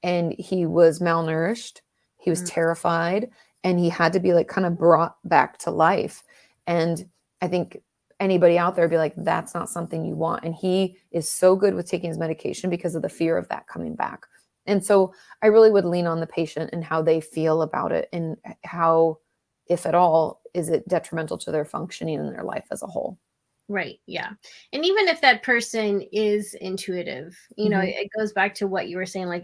And he was malnourished. He was terrified, and he had to be like kind of brought back to life. And I think anybody out there would be like, that's not something you want. And he is so good with taking his medication because of the fear of that coming back. And so I really would lean on the patient and how they feel about it, and how, if at all, is it detrimental to their functioning in their life as a whole. Right. Yeah. And even if that person is intuitive, it goes back to what you were saying, like,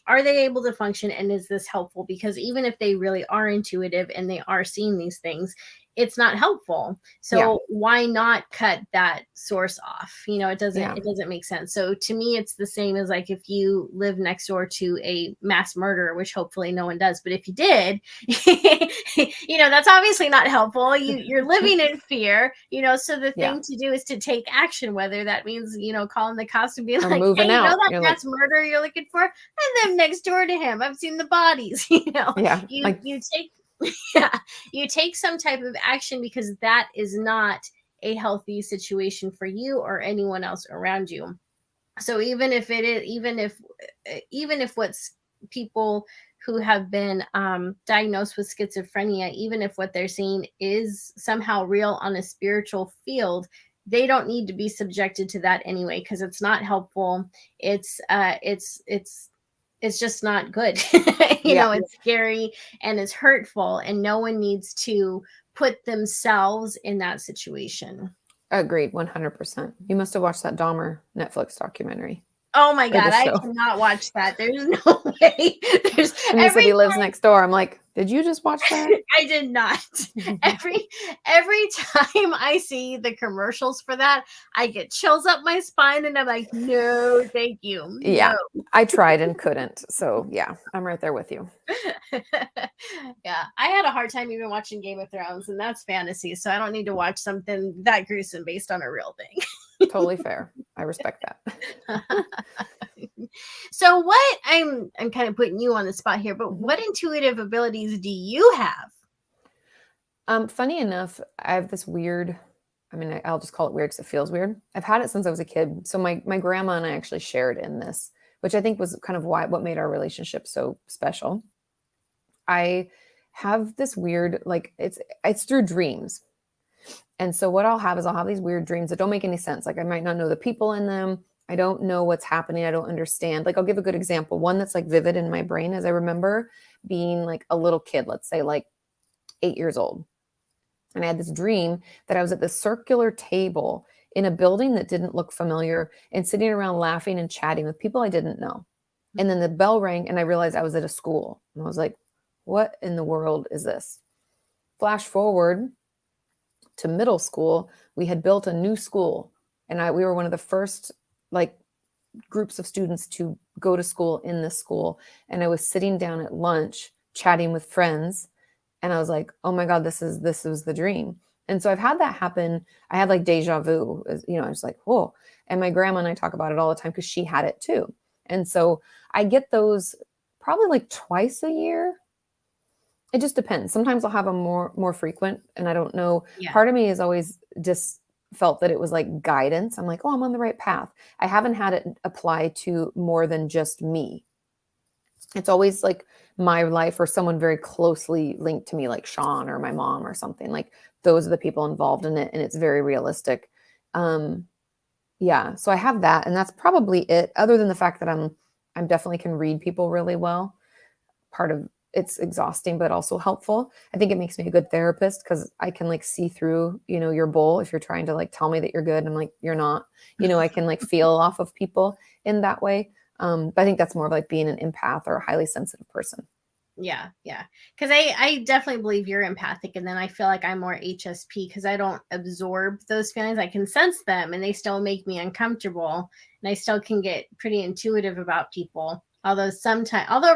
are they able to function, and is this helpful? Because even if they really are intuitive and they are seeing these things, it's not helpful. So why not cut that source off? It doesn't make sense. So to me, it's the same as like if you live next door to a mass murderer, which hopefully no one does, but if you did, that's obviously not helpful. You're living in fear, so the thing to do is to take action, whether that means, calling the cops and being like, moving hey, out. that mass murderer you're looking for, and them next door to him. I've seen the bodies, you take you take some type of action, because that is not a healthy situation for you or anyone else around you. So even if what's people who have been diagnosed with schizophrenia, even if what they're seeing is somehow real on a spiritual field, they don't need to be subjected to that anyway, because it's not helpful. It's just not good. It's scary and it's hurtful, and no one needs to put themselves in that situation. Agreed, 100%. You must have watched that Dahmer Netflix documentary. Oh my God, I cannot watch that. There's no way. When you said he lives next door, I'm like, did you just watch that? I did not. Every time I see the commercials for that, I get chills up my spine, and I'm like, no, thank you. Yeah, no. I tried and couldn't. So yeah, I'm right there with you. Yeah, I had a hard time even watching Game of Thrones, and that's fantasy, so I don't need to watch something that gruesome based on a real thing. Totally fair. I respect that. So what I'm kind of putting you on the spot here, but what intuitive abilities do you have? Funny enough, I have this weird, I'll just call it weird because it feels weird. I've had it since I was a kid. So my grandma and I actually shared in this, which I think was kind of what made our relationship so special. I have this weird, like it's through dreams. And so what I'll have these weird dreams that don't make any sense. Like I might not know the people in them. I don't know what's happening. I don't understand. Like I'll give a good example. One that's like vivid in my brain is I remember being like a little kid, let's say like 8 years old. And I had this dream that I was at this circular table in a building that didn't look familiar, and sitting around laughing and chatting with people I didn't know. And then the bell rang and I realized I was at a school. And I was like, what in the world is this? Flash forward to middle school. We had built a new school, and we were one of the first like groups of students to go to school in this school. And I was sitting down at lunch chatting with friends, and I was like, oh my God, this was the dream. And so I've had that happen. I had like deja vu, I was like, whoa. And my grandma and I talk about it all the time because she had it too. And so I get those probably like twice a year. It just depends. Sometimes I'll have them more frequent, and I don't know. Yeah. Part of me has always just felt that it was like guidance. I'm like, oh, I'm on the right path. I haven't had it apply to more than just me. It's always like my life or someone very closely linked to me, like Sean or my mom or something. Like those are the people involved in it, and it's very realistic. Yeah, so I have that, and that's probably it. Other than the fact that I'm definitely can read people really well. Part of it's exhausting, but also helpful. I think it makes me a good therapist because I can like see through, your bull. If you're trying to like tell me that you're good, and I'm like, you're not, I can like feel off of people in that way. But I think that's more of like being an empath or a highly sensitive person. Yeah. Because I definitely believe you're empathic, and then I feel like I'm more HSP because I don't absorb those feelings. I can sense them, and they still make me uncomfortable, and I still can get pretty intuitive about people. Although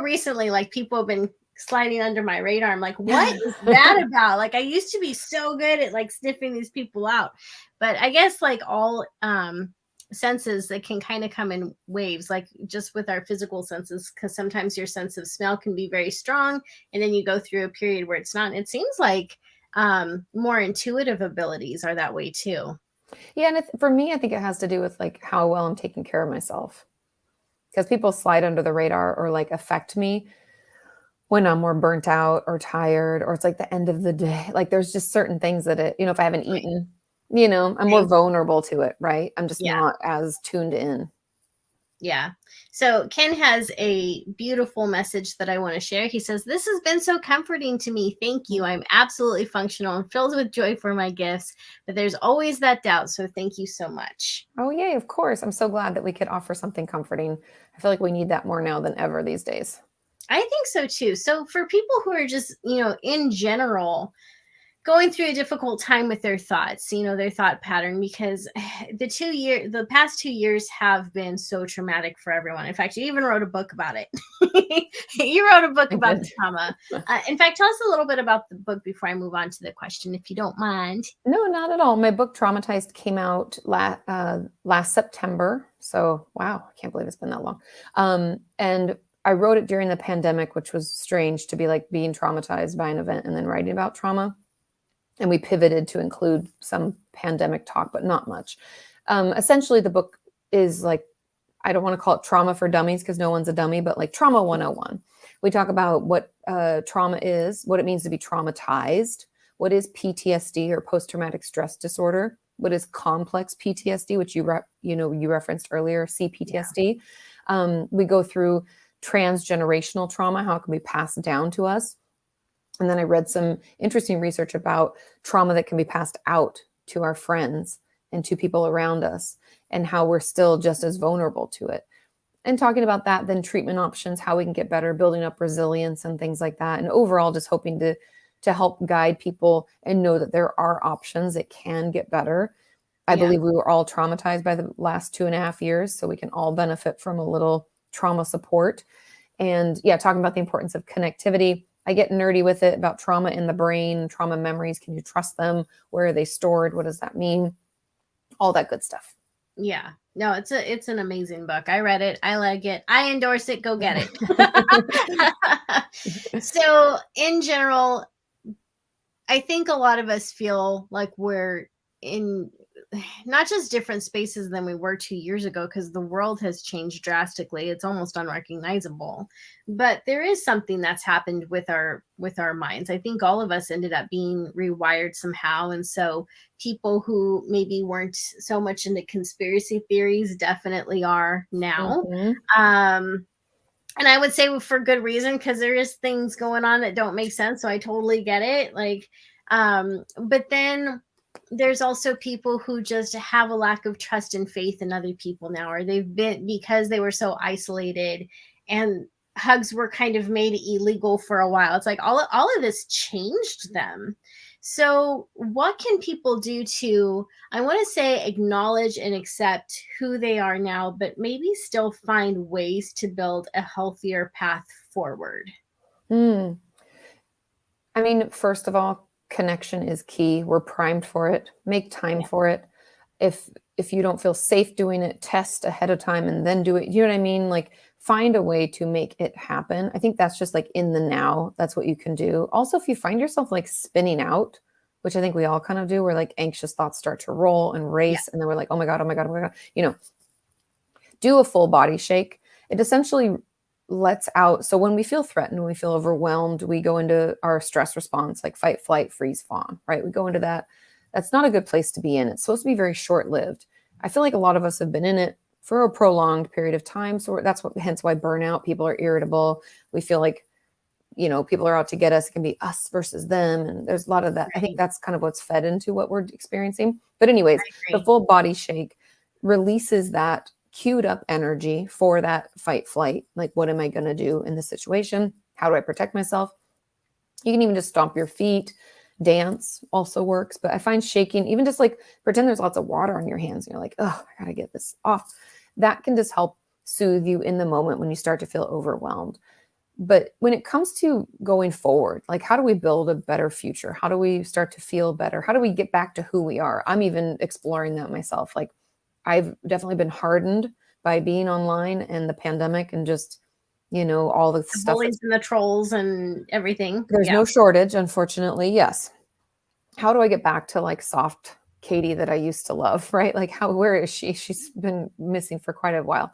recently, like people have been sliding under my radar. I'm like, what is that about? Like I used to be so good at like sniffing these people out, but I guess like all senses that can kind of come in waves, like just with our physical senses, because sometimes your sense of smell can be very strong, and then you go through a period where it's not. It seems like more intuitive abilities are that way too. Yeah, and for me, I think it has to do with like how well I'm taking care of myself, because people slide under the radar or like affect me when I'm more burnt out or tired, or it's like the end of the day. Like there's just certain things that if I haven't eaten, I'm more Right. vulnerable to it, right? I'm just Yeah. not as tuned in. Yeah. So Ken has a beautiful message that I want to share. He says, "This has been so comforting to me. Thank you. I'm absolutely functional and filled with joy for my gifts, but there's always that doubt. So thank you so much." Oh, yay, of course. I'm so glad that we could offer something comforting. I feel like we need that more now than ever these days. I think so too. So for people who are just, in general, going through a difficult time with their thoughts, their thought pattern, because the past 2 years have been so traumatic for everyone. In fact, you even wrote a book about it. You wrote a book I about did. the trauma. In fact, tell us a little bit about the book before I move on to the question, if you don't mind. No, not at all. My book Traumatized came out last September. So, wow, I can't believe it's been that long. And I wrote it during the pandemic, which was strange to be like being traumatized by an event and then writing about trauma. And we pivoted to include some pandemic talk, but not much. Essentially, the book is like, I don't want to call it trauma for dummies because no one's a dummy, but like trauma 101. We talk about what trauma is, what it means to be traumatized, what is PTSD or post-traumatic stress disorder, what is complex PTSD, which you referenced earlier, CPTSD. We go through transgenerational trauma, how it can be passed down to us. And then I read some interesting research about trauma that can be passed out to our friends and to people around us, and how we're still just as vulnerable to it. And talking about that, then treatment options, how we can get better, building up resilience and things like that. And overall, just hoping to help guide people and know that there are options that can get better. I Yeah. believe we were all traumatized by the last 2.5 years, so we can all benefit from a little trauma support. And yeah, talking about the importance of connectivity. I get nerdy with it about trauma in the brain, trauma memories. Can you trust them? Where are they stored? What does that mean? All that good stuff. Yeah. No, it's an amazing book. I read it. I like it. I endorse it. Go get it. So, in general, I think a lot of us feel like we're in not just different spaces than we were 2 years ago, because the world has changed drastically. It's almost unrecognizable. But there is something that's happened with our minds. I think all of us ended up being rewired somehow. And so people who maybe weren't so much into conspiracy theories definitely are now. Mhm. And I would say for good reason, because there is things going on that don't make sense. So I totally get it. But then there's also people who just have a lack of trust and faith in other people now, or they've been, because they were so isolated and hugs were kind of made illegal for a while. It's like all of this changed them. So what can people do to, I want to say, acknowledge and accept who they are now, but maybe still find ways to build a healthier path forward? Mm. I mean, first of all, connection is key. We're primed for it. Make time Yeah. for it. If you don't feel safe doing it, test ahead of time and then do it. You know what I mean? Like find a way to make it happen. I think that's just like in the now. That's what you can do. Also, if you find yourself like spinning out, which I think we all kind of do, where like anxious thoughts start to roll and Yeah. race, and then we're like, oh my God, oh my God, oh my God, do a full body shake. It essentially lets out. So when we feel threatened, when we feel overwhelmed, we go into our stress response, like fight, flight, freeze, fawn, right? We go into that. That's not a good place to be in. It's supposed to be very short lived. I feel like a lot of us have been in it for a prolonged period of time. So hence why burnout, people are irritable. We feel like, people are out to get us. It can be us versus them. And there's a lot of that. I think Right. that's kind of what's fed into what we're experiencing. But anyways, I the agree. full body shake releases that queued up energy for that fight flight. Like, what am I going to do in this situation? How do I protect myself? You can even just stomp your feet. Dance also works. But I find shaking, even just like pretend there's lots of water on your hands and you're like, oh, I got to get this off. That can just help soothe you in the moment when you start to feel overwhelmed. But when it comes to going forward, like how do we build a better future? How do we start to feel better? How do we get back to who we are? I'm even exploring that myself. Like I've definitely been hardened by being online and the pandemic and just, all the The stuff bullies that's and the trolls and everything. there's Yeah. no shortage, unfortunately. Yes. How do I get back to like soft Katie that I used to love, right? Like where is she? She's been missing for quite a while.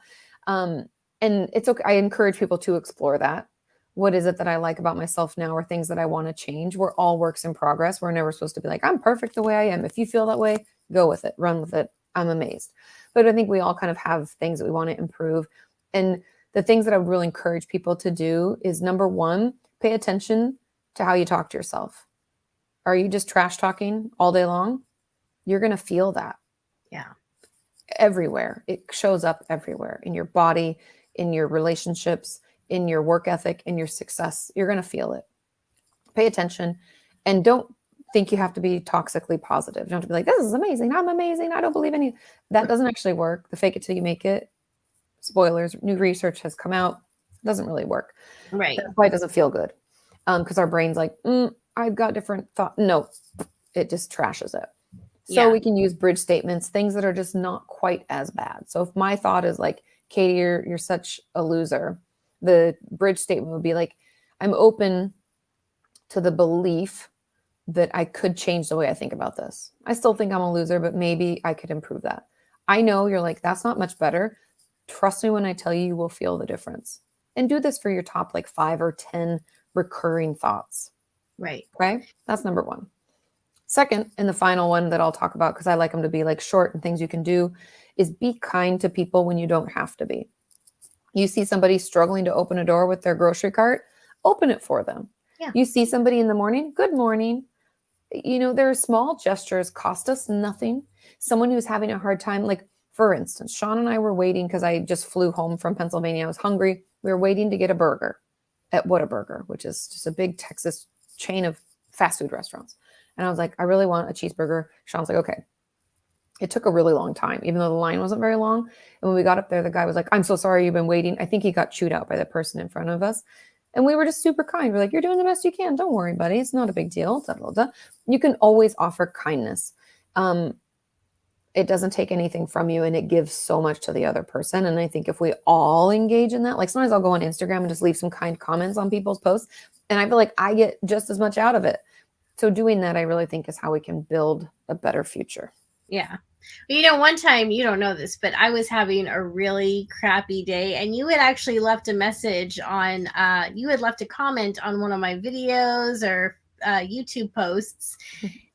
Um, and it's okay. I encourage people to explore that. What is it that I like about myself now, or things that I want to change? We're all works in progress. We're never supposed to be like, I'm perfect the way I am. If you feel that way, go with it, run with it. I'm amazed. But I think we all kind of have things that we want to improve. And the things that I would really encourage people to do is, number one, pay attention to how you talk to yourself. Are you just trash talking all day long? You're going to feel that. Yeah. Everywhere. It shows up everywhere, in your body, in your relationships, in your work ethic, in your success. You're going to feel it. Pay attention, and don't think you have to be toxically positive. You don't have to be like, this is amazing. I'm amazing. I don't believe any. That doesn't actually work. The fake it till you make it. Spoilers. New research has come out. It doesn't really work. Right. That's why it doesn't feel good. Because our brain's like, I've got different thoughts. No, it just trashes it. So we can use bridge statements, things that are just not quite as bad. So if my thought is like, Katie, you're such a loser, the bridge statement would be like, I'm open to the belief that I could change the way I think about this. I still think I'm a loser, but maybe I could improve that. I know you're like, that's not much better. Trust me when I tell you, you will feel the difference. And do this for your top like 5 or 10 recurring thoughts. Right. Okay. That's number one. Second, and the final one that I'll talk about, because I like them to be like short and things you can do, is be kind to people when you don't have to be. You see somebody struggling to open a door with their grocery cart, open it for them. Yeah. You see somebody in the morning, good morning. You know, there are small gestures, cost us nothing. Someone who's having a hard time, like for instance, Sean and I were waiting because I just flew home from Pennsylvania. I was hungry. We were waiting to get a burger at Whataburger, which is just a big Texas chain of fast food restaurants. And I was like, I really want a cheeseburger. Sean's like, okay. It took a really long time, even though the line wasn't very long. And when we got up there, the guy was like, I'm so sorry you've been waiting. I think he got chewed out by the person in front of us. And we were just super kind. We're like, you're doing the best you can. Don't worry, buddy. It's not a big deal. Da, da, da. You can always offer kindness. It doesn't take anything from you, and it gives so much to the other person. And I think if we all engage in that, like sometimes I'll go on Instagram and just leave some kind comments on people's posts, and I feel like I get just as much out of it. So doing that, I really think, is how we can build a better future. Yeah. You know, one time, you don't know this, but I was having a really crappy day, and you had actually left a message on, you had left a comment on one of my videos or YouTube posts.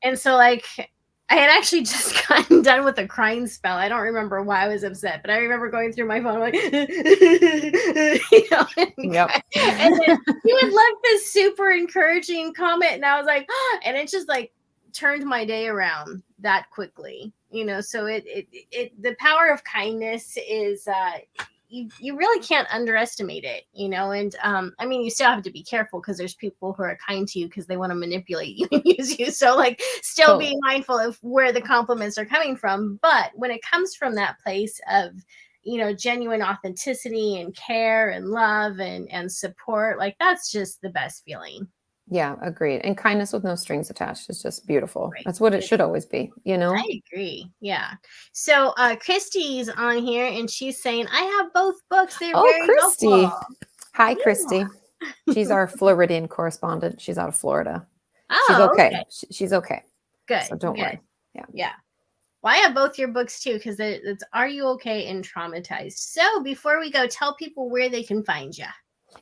And so like, I had actually just gotten done with a crying spell. I don't remember why I was upset, but I remember going through my phone like, you know, and then you had left this super encouraging comment, and I was like, and it just like turned my day around that quickly, you know. So it the power of kindness is you really can't underestimate it, you know. And I mean, you still have to be careful because there's people who are kind to you because they want to manipulate you and use you. So like still be mindful of where the compliments are coming from. But when it comes from that place of, you know, genuine authenticity and care and love and support, like that's just the best feeling. Yeah, agreed. And kindness with no strings attached is just beautiful. Right. That's what it should always be, you know? I agree. Yeah. So Christy's on here and she's saying, I have both books. They're very Christy. helpful. Hi, Christy. She's our Floridian correspondent. She's out of Florida. Oh, she's okay. She's okay. Good. So don't worry. Yeah. Yeah. Well, I have both your books too, because it's Are You Okay and Traumatized. So before we go, tell people where they can find you.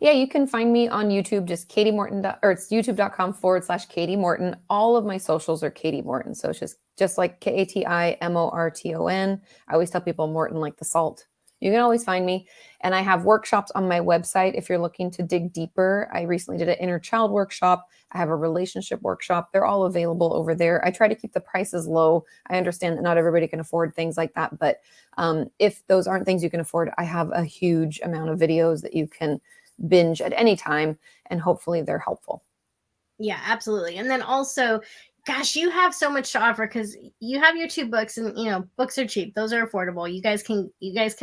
Yeah, you can find me on YouTube, just Katie Morton, or it's youtube.com/Katie Morton. All of my socials are Katie Morton. So it's just like KATIMORTON. I always tell people Morton like the salt. You can always find me. And I have workshops on my website if you're looking to dig deeper. I recently did an inner child workshop. I have a relationship workshop. They're all available over there. I try to keep the prices low. I understand that not everybody can afford things like that. But if those aren't things you can afford, I have a huge amount of videos that you can binge at any time, and hopefully they're helpful. Yeah, absolutely. And then also, gosh, you have so much to offer because you have your 2 books, and you know, books are cheap. Those are affordable. You guys can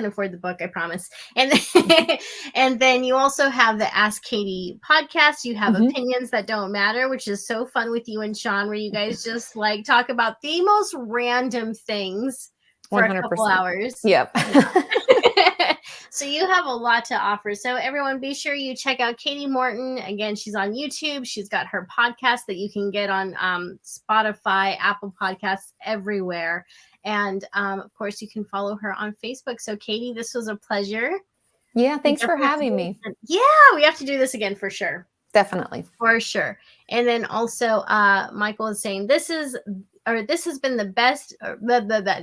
afford the book, I promise. And then, and then you also have the Ask Katie podcast. You have Opinions That Don't Matter, which is so fun with you and Sean, where you guys just like talk about the most random things for 100%. A couple hours. Yep. So you have a lot to offer. So everyone, be sure you check out Katie Morton. Again, she's on YouTube. She's got her podcast that you can get on Spotify, Apple Podcasts, everywhere. And of course, you can follow her on Facebook. So Katie, this was a pleasure. Yeah, We thanks for definitely have to having do me. this again. Yeah, we have to do this again for sure. Definitely. For sure. And then also Michael is saying this has been the best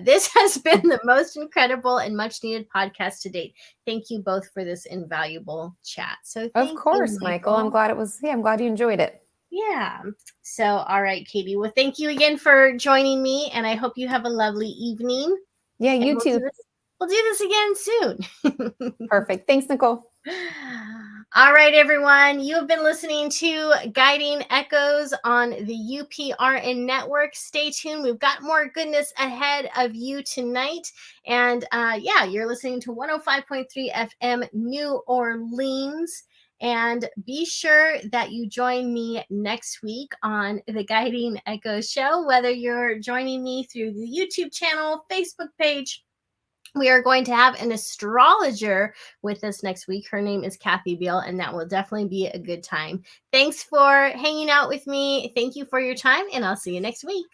this has been the most incredible and much needed podcast to date. Thank you both for this invaluable chat. So Of thank you, course, Michael. I'm glad I'm glad you enjoyed it. Yeah. So all right, Katie. Well, thank you again for joining me, and I hope you have a lovely evening. Yeah, And you too. We'll do this again soon. Perfect. Thanks, Nicole. All right, everyone. You have been listening to Guiding Echoes on the UPRN network. Stay tuned. We've got more goodness ahead of you tonight. And yeah, you're listening to 105.3 FM New Orleans. And be sure that you join me next week on the Guiding Echoes show, whether you're joining me through the YouTube channel, Facebook page. We are going to have an astrologer with us next week. Her name is Kathy Beal, and that will definitely be a good time. Thanks for hanging out with me. Thank you for your time, and I'll see you next week.